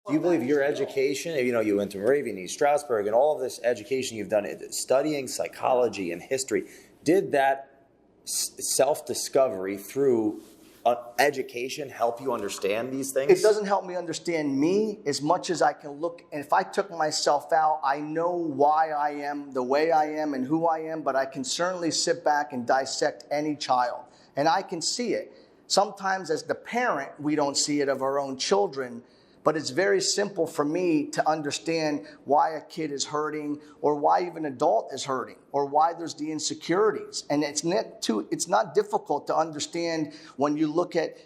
Do you believe your education, you went to Moravian, East Stroudsburg, and all of this education you've done, studying psychology and history, did that self-discovery through education help you understand these things? It doesn't help me understand me as much as I can look. And if I took myself out, I know why I am the way I am and who I am, but I can certainly sit back and dissect any child. And I can see it. Sometimes as the parent, we don't see it of our own children, but it's very simple for me to understand why a kid is hurting or why even an adult is hurting or why there's the insecurities. And it's not difficult to understand when you look at,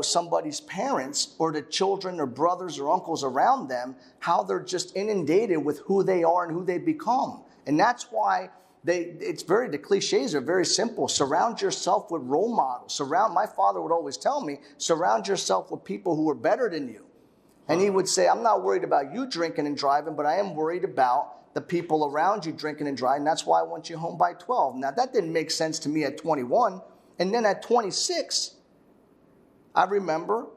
somebody's parents or the children or brothers or uncles around them, how they're just inundated with who they are and who they become. And that's why the cliches are very simple. Surround yourself with role models. My father would always tell me, surround yourself with people who are better than you. And he would say, I'm not worried about you drinking and driving, but I am worried about the people around you drinking and driving. That's why I want you home by 12. Now, that didn't make sense to me at 21. And then at 26, I remember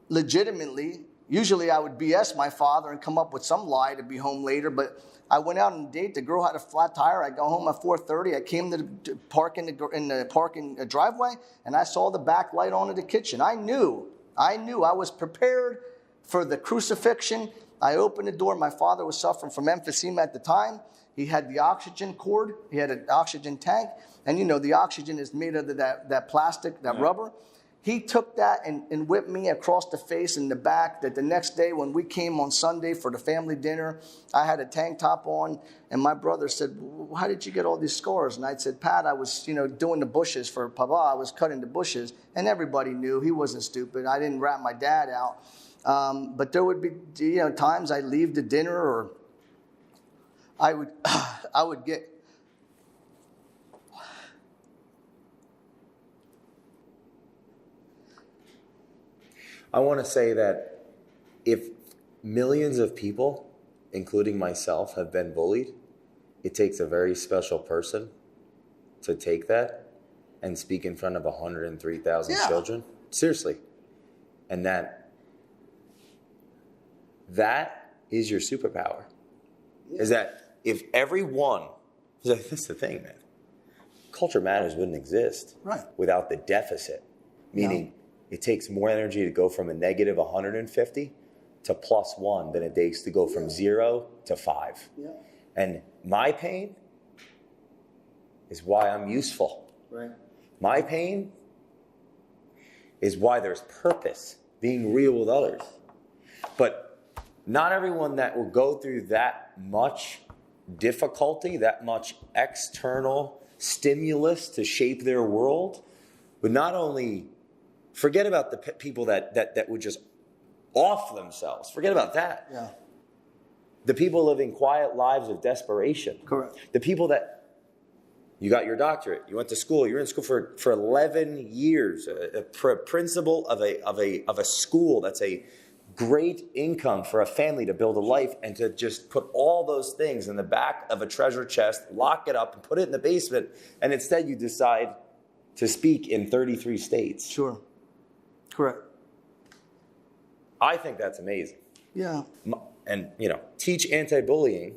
legitimately, usually I would BS my father and come up with some lie to be home later, but I went out on a date. The girl had a flat tire. I got home at 4:30. I came to park in the parking driveway, and I saw the back light on in the kitchen. I knew I was prepared for the crucifixion. I opened the door. My father was suffering from emphysema at the time. He had the oxygen cord. He had an oxygen tank. And the oxygen is made out of that plastic, that rubber. He took that and whipped me across the face and the back. That the next day when we came on Sunday for the family dinner, I had a tank top on. And my brother said, well, how did you get all these scars? And I said, Pat, I was doing the bushes for Papa. I was cutting the bushes. And everybody knew. He wasn't stupid. I didn't rat my dad out. But there would be, times I'd leave the dinner or I would get, I want to say that if millions of people, including myself, have been bullied, it takes a very special person to take that and speak in front of 103,000 children. Seriously. And that is your superpower. Yeah. Is that if everyone, this is the thing, man. Culture Matters wouldn't exist without the deficit. Meaning it takes more energy to go from a negative 150 to plus 1 than it takes to go from 0 to 5. Yeah. And my pain is why I'm useful. Right. My pain is why there's purpose, being real with others. But not everyone that will go through that much difficulty, that much external stimulus to shape their world, would not only forget about the people that would just off themselves. Forget about that. Yeah. The people living quiet lives of desperation. Correct. The people that, you got your doctorate, you went to school, you're in school for 11 years, a principal of a school that's a great income for a family to build a life, and to just put all those things in the back of a treasure chest, lock it up, and put it in the basement, and instead you decide to speak in 33 states. Sure. Correct. I think that's amazing. Yeah. And, teach anti-bullying